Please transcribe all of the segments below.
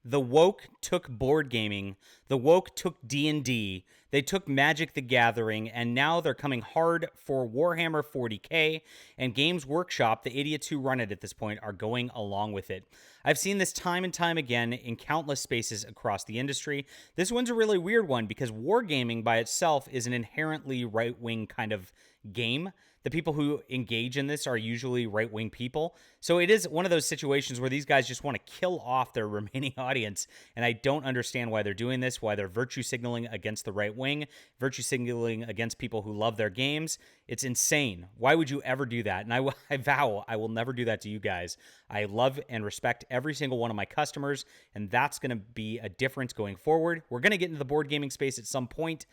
The woke took board gaming. The woke took D&D. They took Magic the Gathering, and now they're coming hard for Warhammer 40K, and Games Workshop, the idiots who run it at this point, are going along with it. I've seen this time and time again in countless spaces across the industry. This one's a really weird one because wargaming by itself is an inherently right-wing kind of game. The people who engage in this are usually right wing people. So it is one of those situations where these guys just want to kill off their remaining audience. And I don't understand why they're doing this, why they're virtue signaling against the right wing, virtue signaling against people who love their games. It's insane. Why would you ever do that? And I vow I will never do that to you guys. I love and respect every single one of my customers, and that's going to be a difference going forward. We're going to get into the board gaming space at some point.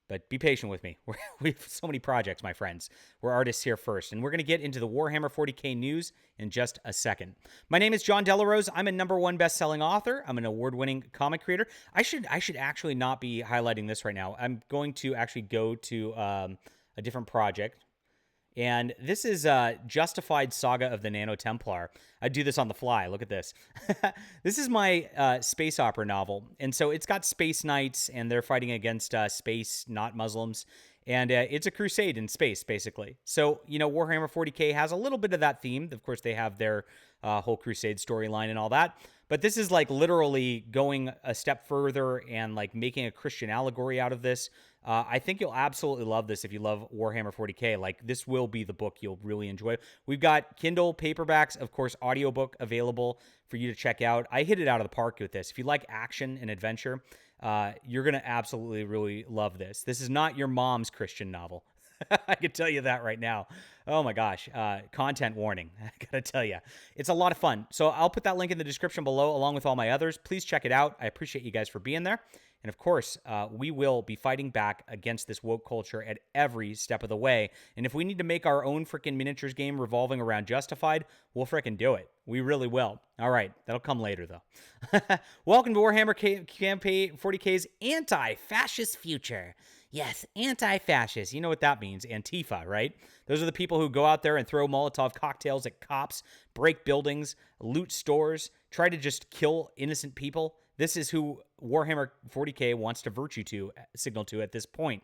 But be patient with me. We have so many projects, my friends. We're artists here first. And we're going to get into the Warhammer 40K news in just a second. My name is John Delarose. I'm a #1 best-selling author. I'm an award-winning comic creator. I should actually not be highlighting this right now. I'm going to actually go to a different project. And this is Justified Saga of the Nano Templar. I do this on the fly. Look at this. This is my space opera novel. And so it's got space knights, and they're fighting against space, not Muslims. And it's a crusade in space, basically. So, Warhammer 40K has a little bit of that theme. Of course, they have their whole crusade storyline and all that. But this is like literally going a step further and like making a Christian allegory out of this. I think you'll absolutely love this if you love Warhammer 40K. Like, this will be the book you'll really enjoy. We've got Kindle paperbacks, of course, audiobook available for you to check out. I hit it out of the park with this. If you like action and adventure, you're going to absolutely really love this. This is not your mom's Christian novel. I can tell you that right now. Oh my gosh. Content warning. I gotta tell you. It's a lot of fun. So I'll put that link in the description below along with all my others. Please check it out. I appreciate you guys for being there. And of course, we will be fighting back against this woke culture at every step of the way. And if we need to make our own freaking miniatures game revolving around Justified, we'll freaking do it. We really will. All right. That'll come later, though. Welcome to Warhammer Campaign 40K's anti-fascist future. Yes, anti-fascist. You know what that means. Antifa, right? Those are the people who go out there and throw Molotov cocktails at cops, break buildings, loot stores, try to just kill innocent people. This is who Warhammer 40K wants to signal to at this point.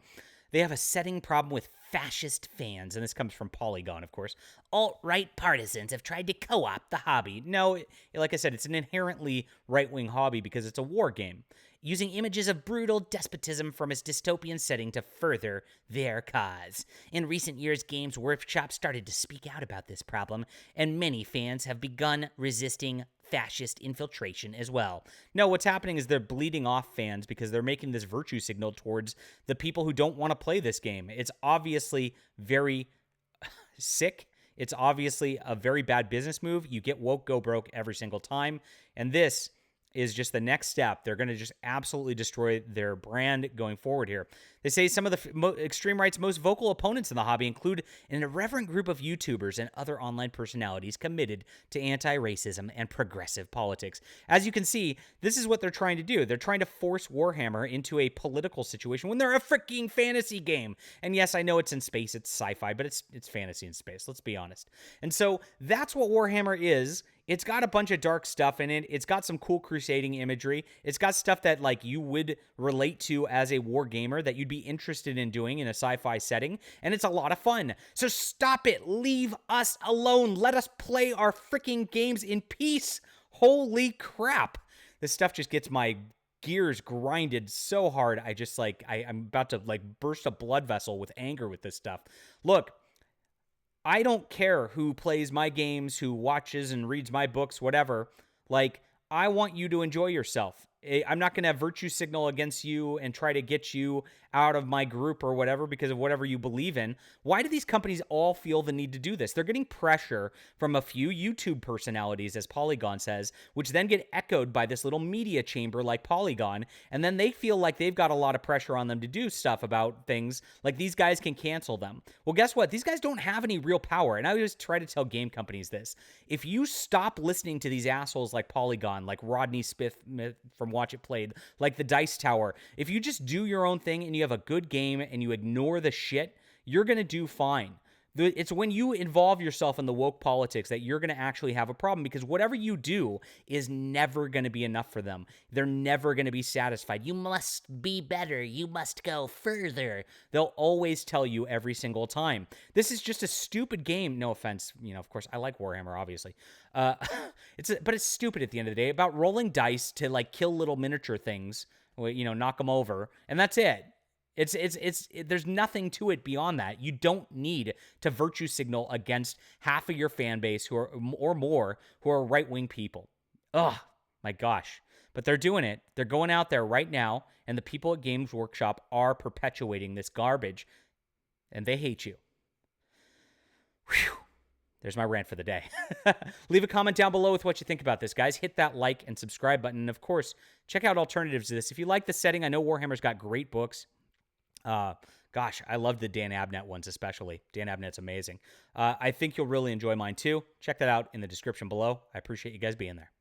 They have a setting problem with fascist fans, and this comes from Polygon, of course. Alt-right partisans have tried to co-opt the hobby. No, like I said, it's an inherently right-wing hobby because it's a war game, using images of brutal despotism from its dystopian setting to further their cause. In recent years, Games Workshop started to speak out about this problem, and many fans have begun resisting fascist infiltration as well. No, what's happening is they're bleeding off fans because they're making this virtue signal towards the people who don't want to play this game. It's obviously very sick. It's obviously a very bad business move. You get woke, go broke every single time. And this is just the next step. They're going to just absolutely destroy their brand going forward here. They say some of the extreme right's most vocal opponents in the hobby include an irreverent group of YouTubers and other online personalities committed to anti-racism and progressive politics. As you can see, this is what they're trying to do. They're trying to force Warhammer into a political situation when they're a freaking fantasy game. And yes, I know it's in space, it's sci-fi, but it's fantasy in space, let's be honest. And so that's what Warhammer is. It's got a bunch of dark stuff in it. It's got some cool crusading imagery. It's got stuff that like you would relate to as a war gamer that you'd be interested in doing in a sci-fi setting. And it's a lot of fun. So stop it. Leave us alone. Let us play our freaking games in peace. Holy crap. This stuff just gets my gears grinded so hard. I'm about to like burst a blood vessel with anger with this stuff. Look, I don't care who plays my games, who watches and reads my books, whatever. Like, I want you to enjoy yourself. I'm not going to virtue signal against you and try to get you out of my group or whatever because of whatever you believe in. Why do these companies all feel the need to do this? They're getting pressure from a few YouTube personalities, as Polygon says, which then get echoed by this little media chamber like Polygon, and then they feel like they've got a lot of pressure on them to do stuff about things, like these guys can cancel them. Well, guess what? These guys don't have any real power, and I always try to tell game companies this. If you stop listening to these assholes like Polygon, like Rodney Smith from Watch It Played, like the Dice Tower, if you just do your own thing and you have a good game and you ignore the shit, you're going to do fine. It's when you involve yourself in the woke politics that you're going to actually have a problem, because whatever you do is never going to be enough for them. They're never going to be satisfied. You must be better. You must go further. They'll always tell you every single time. This is just a stupid game. No offense. Of course, I like Warhammer, obviously. But it's stupid at the end of the day, about rolling dice to like kill little miniature things, knock them over, and that's it. There's nothing to it beyond that. You don't need to virtue signal against half of your fan base or more who are right-wing people. Ugh, my gosh. But they're doing it. They're going out there right now, and the people at Games Workshop are perpetuating this garbage, and they hate you. Whew. There's my rant for the day. Leave a comment down below with what you think about this, guys. Hit that like and subscribe button. And, of course, check out alternatives to this. If you like the setting, I know Warhammer's got great books. Gosh, I love the Dan Abnett ones especially. Dan Abnett's amazing. I think you'll really enjoy mine too. Check that out in the description below. I appreciate you guys being there.